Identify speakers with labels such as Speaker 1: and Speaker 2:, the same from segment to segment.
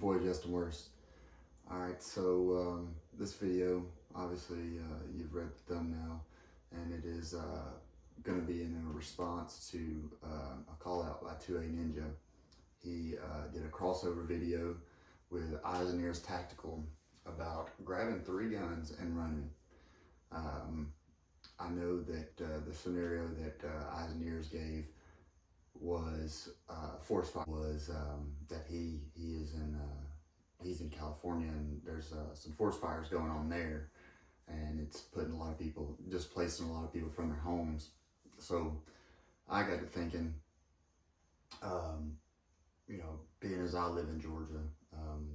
Speaker 1: boy Justin Worst. Alright, so this video, obviously you've read the thumbnail, and it is going to be in a response to a call out by 2A Ninja. He did a crossover video with Eyes and Ears Tactical about grabbing 3 guns and running. I know that the scenario that Eyes and Ears gave was forest fire. Was that he's in California, and there's some forest fires going on there, and it's putting a lot of people, displacing a lot of people from their homes. So I got to thinking, you know, being as I live in Georgia,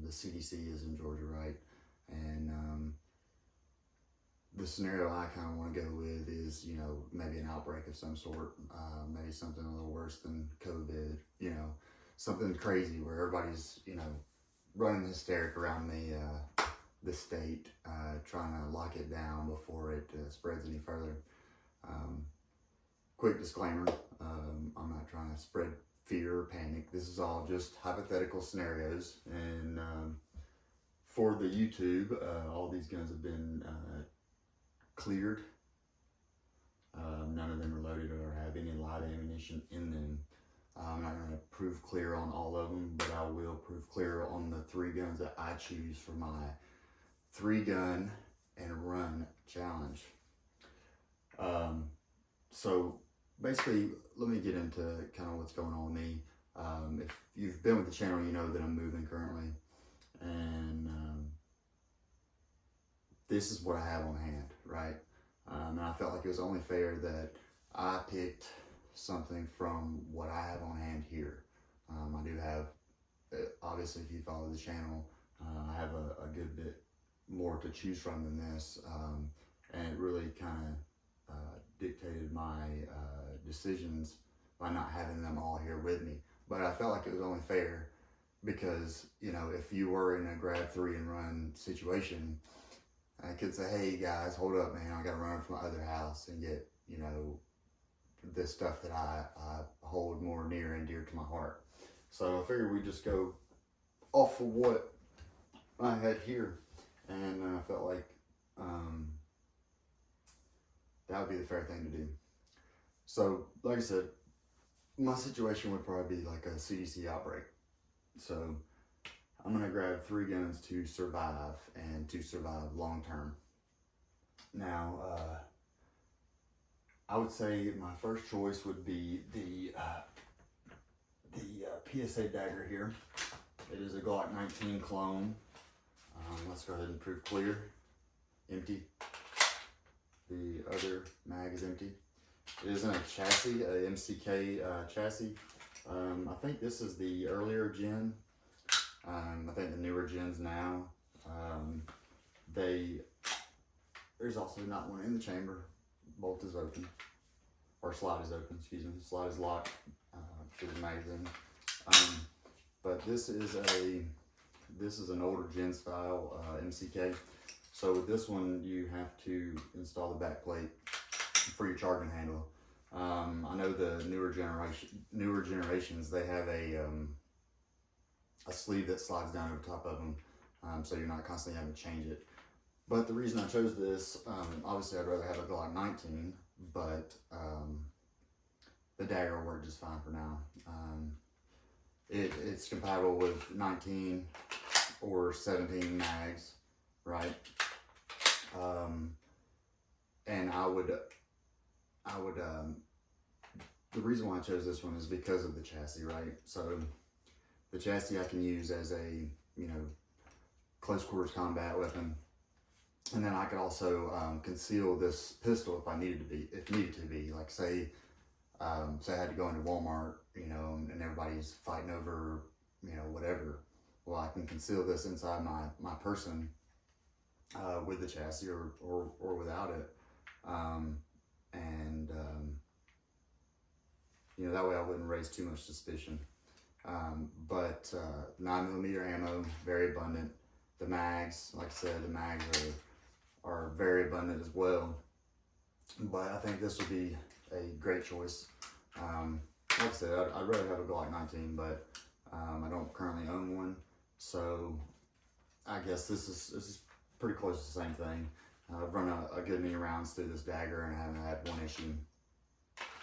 Speaker 1: the CDC is in Georgia, right? And the scenario I kind of want to go with is, you know, maybe an outbreak of some sort, maybe something a little worse than COVID, you know, something crazy where everybody's, you know, running hysteric around the state, trying to lock it down before it spreads any further. Quick disclaimer, I'm not trying to spread fear or panic. This is all just hypothetical scenarios, and for the YouTube, all these guns have been cleared. None of them are loaded or have any live ammunition in them. I'm not going to prove clear on all of them, but I will prove clear on the 3 guns that I choose for my 3 gun and run challenge. So basically, let me get into kind of what's going on with me. If you've been with the channel, you know that I'm moving currently, and this is what I have on hand, right? And I felt like it was only fair that I picked something from what I have on hand here. I do have, obviously if you follow the channel, I have a good bit more to choose from than this, and it really kind of dictated my decisions by not having them all here with me. But I felt like it was only fair because, you know, if you were in a grab 3 and run situation, I could say, hey guys, hold up, man, I gotta run to my other house and get, you know, this stuff that I hold more near and dear to my heart. So I figured we'd just go off of what I had here, and I felt like that would be the fair thing to do. So, like I said, my situation would probably be like a CDC outbreak. So I'm gonna grab 3 guns to survive, and to survive long term. Now, I would say my first choice would be the PSA dagger here. It is a Glock 19 clone. Let's go ahead and prove clear. Empty. The other mag is empty. It is in a chassis, a MCK chassis. I think this is the earlier gen. I think the newer gens now, there's also not one in the chamber. Bolt is open, or slide is open, excuse me. Slide is locked to the magazine. But this is an older gen style MCK. So with this one, you have to install the back plate for your charging handle. I know the newer generations, they have a sleeve that slides down over top of them, so you're not constantly having to change it. But the reason I chose this, obviously I'd rather have a Glock 19, but the dagger worked just fine for now. It's compatible with 19 or 17 mags, right? And I would, the reason why I chose this one is because of the chassis, right? So the chassis I can use as a, you know, close quarters combat weapon. And then I could also conceal this pistol if needed to be. Like say I had to go into Walmart, you know, and everybody's fighting over, you know, whatever. Well, I can conceal this inside my person with the chassis or without it. You know, that way I wouldn't raise too much suspicion. But 9mm ammo, very abundant. The mags, like I said, the mags are very abundant as well. But I think this would be a great choice. Like I said, I'd rather have a Glock 19, but I don't currently own one. So I guess this is pretty close to the same thing. I've run a good many rounds through this dagger and I haven't had one issue.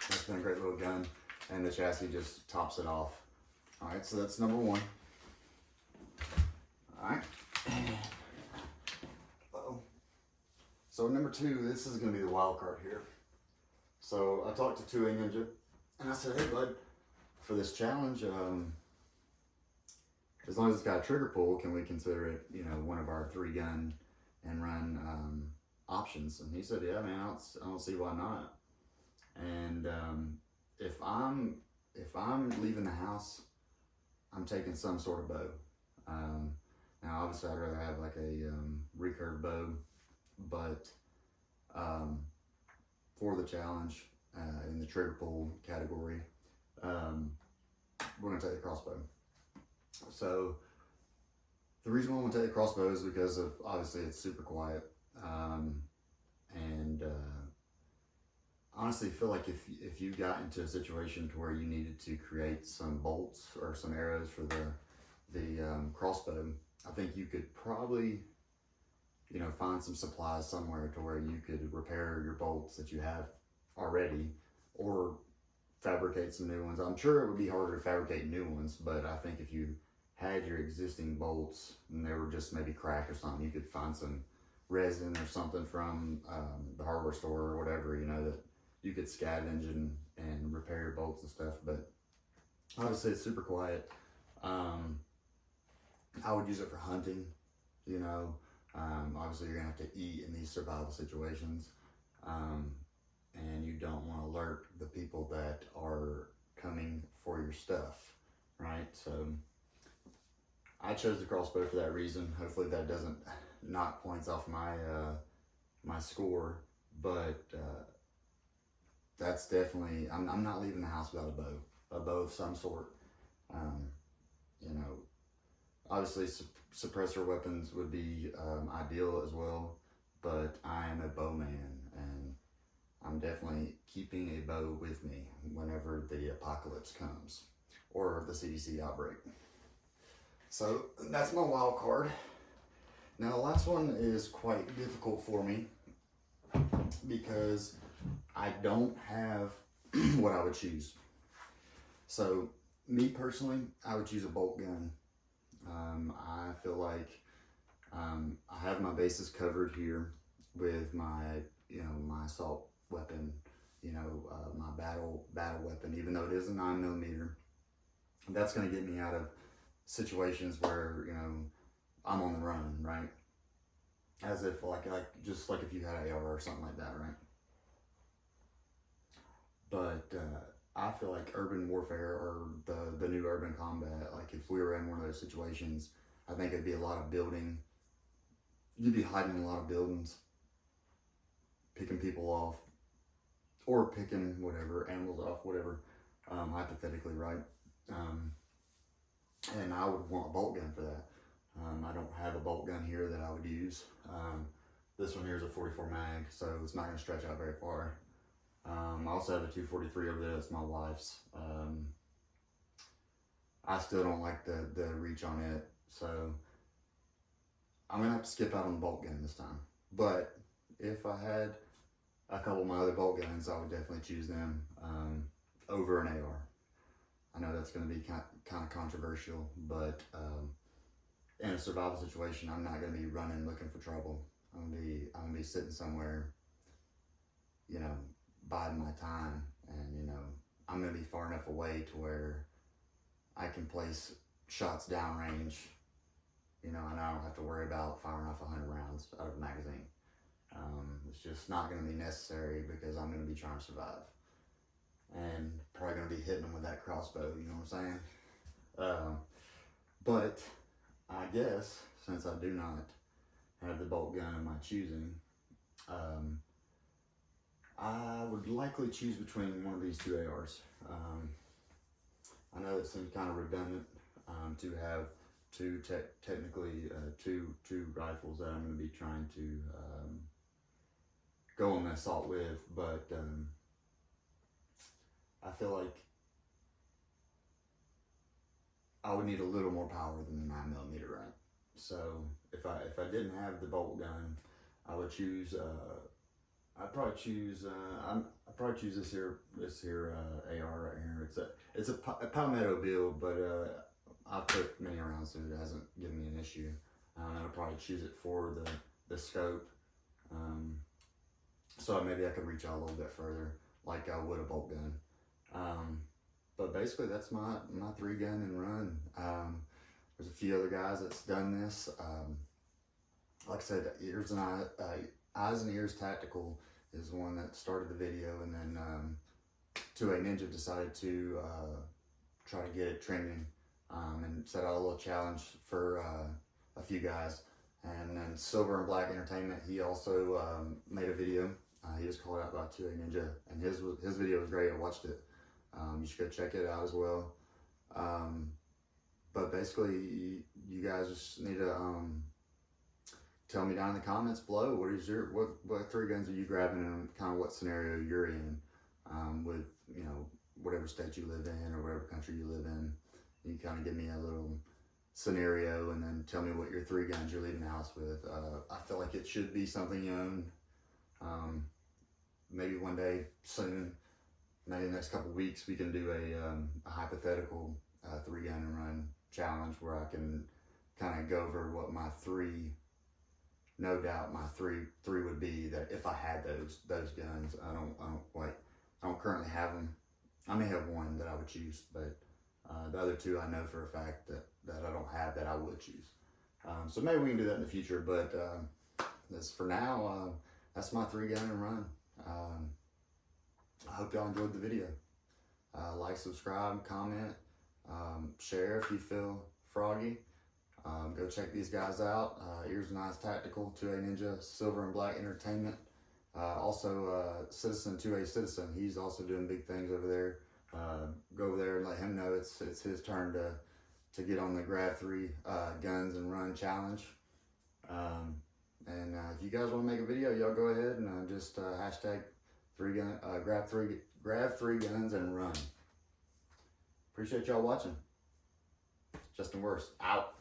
Speaker 1: It's been a great little gun, and the chassis just tops it off. All right, so that's number one. All right. Uh-oh. So number two, this is gonna be the wild card here. So I talked to 2A Ninja, and I said, hey bud, for this challenge, as long as it's got a trigger pull, can we consider it, you know, one of our 3-gun and run options? And he said, yeah, man, I don't see why not. And if I'm leaving the house, I'm taking some sort of bow. Now, obviously, I'd rather have like a recurve bow, but for the challenge in the trigger pull category, we're gonna take the crossbow. So the reason why I'm gonna take the crossbow is because of, obviously, it's super quiet, and honestly feel like if you got into a situation to where you needed to create some bolts or some arrows for the crossbow, I think you could probably, you know, find some supplies somewhere to where you could repair your bolts that you have already, or fabricate some new ones. I'm sure it would be harder to fabricate new ones, but I think if you had your existing bolts and they were just maybe cracked or something, you could find some resin or something from the hardware store or whatever, you know, that you could scavenge and repair your bolts and stuff. But obviously it's super quiet. I would use it for hunting, you know. Obviously you're gonna have to eat in these survival situations, and you don't want to alert the people that are coming for your stuff, right? So I chose the crossbow for that reason. Hopefully that doesn't knock points off my my score, but that's definitely, I'm not leaving the house without a bow of some sort. You know, obviously suppressor weapons would be ideal as well, but I am a bowman, and I'm definitely keeping a bow with me whenever the apocalypse comes, or the CDC outbreak. So that's my wild card. Now the last one is quite difficult for me because I don't have what I would choose. So me personally, I would choose a bolt gun. I feel like I have my bases covered here with my, you know, my assault weapon, you know, my battle weapon, even though it is a 9mm. That's going to get me out of situations where, you know, I'm on the run, right? As if just like if you had AR or something like that, right? But I feel like urban warfare, or the new urban combat, like if we were in one of those situations, I think it'd be a lot of building. You'd be hiding in a lot of buildings, picking people off, or picking whatever, animals off, whatever, hypothetically, right? And I would want a bolt gun for that. I don't have a bolt gun here that I would use. This one here is a 44 mag, so it's not going to stretch out very far. I also have a 243 over there. That's my wife's. I still don't like the reach on it, so I'm gonna have to skip out on the bolt gun this time. But if I had a couple of my other bolt guns, I would definitely choose them over an AR. I know that's going to be kind of controversial, but in a survival situation, I'm not going to be running looking for trouble. I'm gonna be sitting somewhere, you know, biding my time, and you know, I'm gonna be far enough away to where I can place shots downrange, you know, and I don't have to worry about firing off 100 rounds out of a magazine. It's just not going to be necessary because I'm going to be trying to survive, and probably going to be hitting them with that crossbow, you know what I'm saying? But I guess since I do not have the bolt gun of my choosing, I would likely choose between one of these two ARs. I know it seems kind of redundant to have two rifles that I'm going to be trying to go on the assault with, but I feel like I would need a little more power than the 9mm, right? So if I didn't have the bolt gun, I would choose. I'd probably choose. I'd probably choose this here AR right here. It's a Palmetto build, but I've put many rounds through it. It hasn't given me an issue. I'd probably choose it for the scope. So maybe I could reach out a little bit further, like I would a bolt gun. But basically, that's my 3-gun and run. There's a few other guys that's done this. Like I said, Eyes and Ears Tactical is the one that started the video, and then 2A Ninja decided to try to get it trending and set out a little challenge for a few guys. And then Silver and Black Entertainment, he also made a video. He was called out by 2A Ninja, and his video was great. I watched it. You should go check it out as well. But basically, you guys just need to tell me down in the comments below what 3 guns are you grabbing and kind of what scenario you're in with whatever state you live in or whatever country you live in. You kind of give me a little scenario and then tell me what your 3 guns you're leaving the house with. I feel like it should be something you own. Maybe one day soon, maybe the next couple weeks, we can do a hypothetical 3-gun and run challenge where I can kind of go over what my 3, no doubt my three would be, that if I had those guns. I don't currently have them. I may have one that I would choose, but the other 2 I know for a fact that I don't have that I would choose. So maybe we can do that in the future, but as for now, that's my 3-gun and run. I hope y'all enjoyed the video. Like, subscribe, comment, share if you feel froggy. Go check these guys out. Ears and Eyes Tactical, 2A Ninja, Silver and Black Entertainment. Also, Citizen, 2A Citizen. He's also doing big things over there. Go over there and let him know it's his turn to get on the grab 3 guns and run challenge. And if you guys want to make a video, y'all go ahead and just hashtag 3-gun, grab 3 guns and run. Appreciate y'all watching. Justin Worst out.